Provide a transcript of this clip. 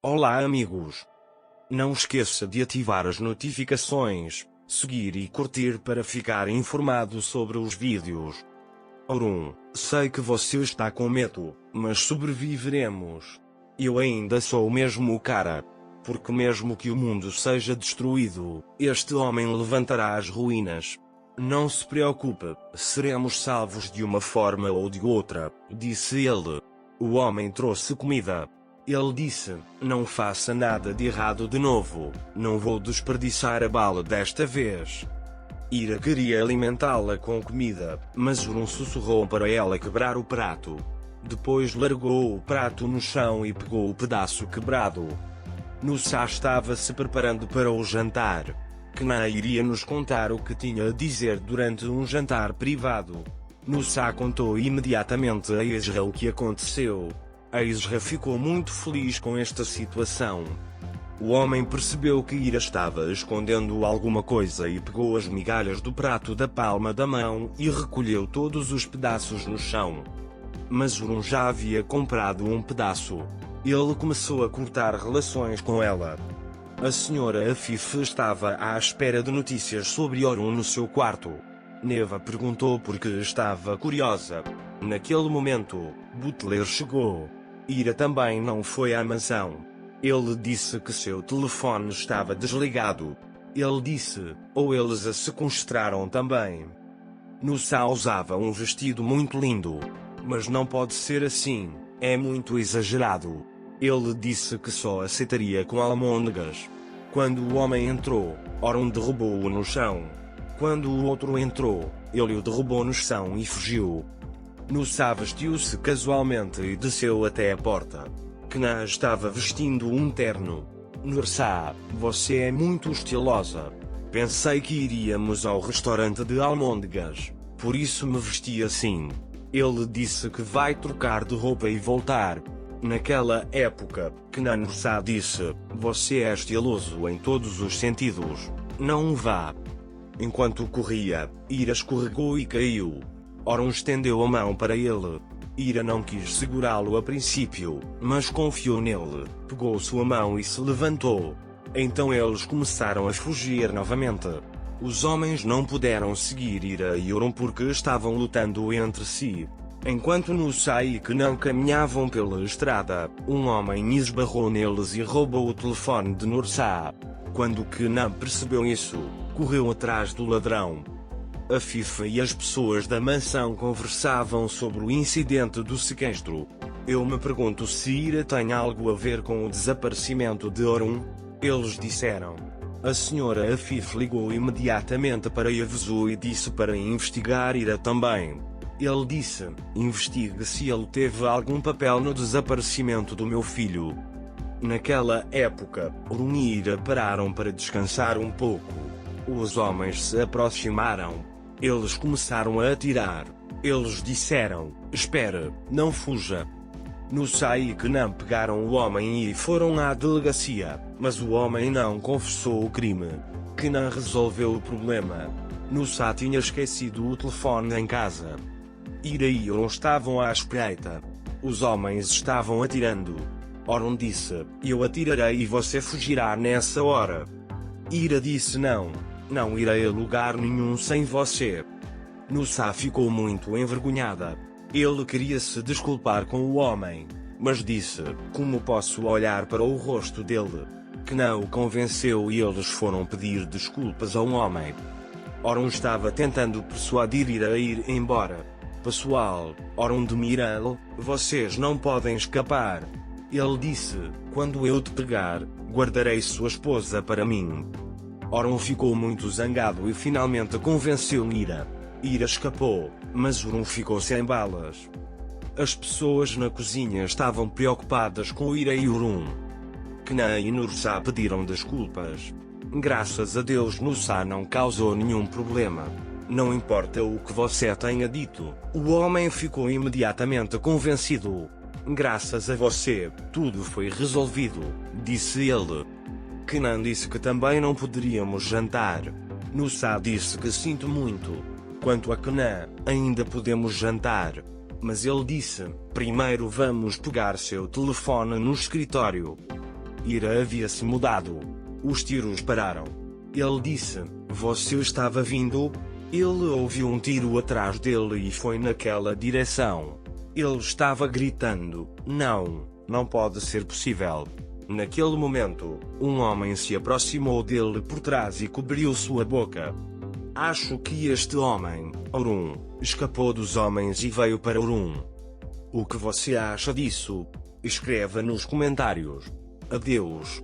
Olá amigos! Não esqueça de ativar as notificações, seguir e curtir para ficar informado sobre os vídeos. Orun, sei que você está com medo, mas sobreviveremos. Eu ainda sou o mesmo cara. Porque mesmo que o mundo seja destruído, este homem levantará as ruínas. Não se preocupe, seremos salvos de uma forma ou de outra, disse ele. O homem trouxe comida. Ele disse, não faça nada de errado de novo, não vou desperdiçar a bala desta vez. Ira queria alimentá-la com comida, mas Orun sussurrou para ela quebrar o prato. Depois largou o prato no chão e pegou o pedaço quebrado. Nusa estava se preparando para o jantar. Kna iria nos contar o que tinha a dizer durante um jantar privado. Nusa contou imediatamente a Ezra o que aconteceu. A Ezra ficou muito feliz com esta situação. O homem percebeu que Ira estava escondendo alguma coisa e pegou as migalhas do prato da palma da mão e recolheu todos os pedaços no chão. Mas Orun já havia comprado um pedaço. Ele começou a cortar relações com ela. A senhora Afif estava à espera de notícias sobre Orun no seu quarto. Neva perguntou porque estava curiosa. Naquele momento, Butler chegou. Ira também não foi à mansão. Ele disse que seu telefone estava desligado. Ele disse, ou eles a sequestraram também. Nusa usava um vestido muito lindo. Mas não pode ser assim, é muito exagerado. Ele disse que só aceitaria com almôndegas. Quando o homem entrou, Orun derrubou-o no chão. Quando o outro entrou, ele o derrubou no chão e fugiu. Nusa vestiu-se casualmente e desceu até a porta. Kna estava vestindo um terno. Nursa, você é muito estilosa. Pensei que iríamos ao restaurante de almôndegas, por isso me vesti assim. Ele disse que vai trocar de roupa e voltar. Naquela época, Kna Nursa disse, você é estiloso em todos os sentidos. Não vá. Enquanto corria, Ira escorregou e caiu. Orun estendeu a mão para ele. Ira não quis segurá-lo a princípio, mas confiou nele, pegou sua mão e se levantou. Então eles começaram a fugir novamente. Os homens não puderam seguir Ira e Orun porque estavam lutando entre si. Enquanto Nusa e Kna caminhavam pela estrada, um homem esbarrou neles e roubou o telefone de Nursa. Quando Kna percebeu isso, correu atrás do ladrão. A FIFA e as pessoas da mansão conversavam sobre o incidente do sequestro. Eu me pergunto se Ira tem algo a ver com o desaparecimento de Orun. Eles disseram. A senhora Afif ligou imediatamente para Yavuzu e disse para investigar Ira também. Ele disse, investigue se ele teve algum papel no desaparecimento do meu filho. Naquela época, Orun e Ira pararam para descansar um pouco. Os homens se aproximaram. Eles começaram a atirar. Eles disseram, espere, não fuja. Nusa e Kna pegaram o homem e foram à delegacia, mas o homem não confessou o crime. Kna resolveu o problema. Nusa tinha esquecido o telefone em casa. Ira e Orun estavam à espreita. Os homens estavam atirando. Orun disse, eu atirarei e você fugirá nessa hora. Ira disse não. Não irei a lugar nenhum sem você. Nusa ficou muito envergonhada. Ele queria se desculpar com o homem, mas disse, como posso olhar para o rosto dele? Kna o convenceu e eles foram pedir desculpas ao homem. Orun estava tentando persuadir Ira a ir embora. Pessoal, Orun de Miral, vocês não podem escapar. Ele disse, quando eu te pegar, guardarei sua esposa para mim. Orun ficou muito zangado e finalmente convenceu Ira. Ira escapou, mas Orun ficou sem balas. As pessoas na cozinha estavam preocupadas com Ira e Orun. Kna e Nursa pediram desculpas. Graças a Deus Nusa não causou nenhum problema. Não importa o que você tenha dito, o homem ficou imediatamente convencido. Graças a você, tudo foi resolvido, disse ele. Kna disse que também não poderíamos jantar. Nusa disse que sinto muito. Quanto a Kna, ainda podemos jantar. Mas ele disse, primeiro vamos pegar seu telefone no escritório. Ira havia-se mudado. Os tiros pararam. Ele disse: "Você estava vindo?" Ele ouviu um tiro atrás dele e foi naquela direção. Ele estava gritando: "Não, não pode ser possível." Naquele momento, um homem se aproximou dele por trás e cobriu sua boca. Acho que este homem, Aurum, escapou dos homens e veio para Aurum. O que você acha disso? Escreva nos comentários. Adeus.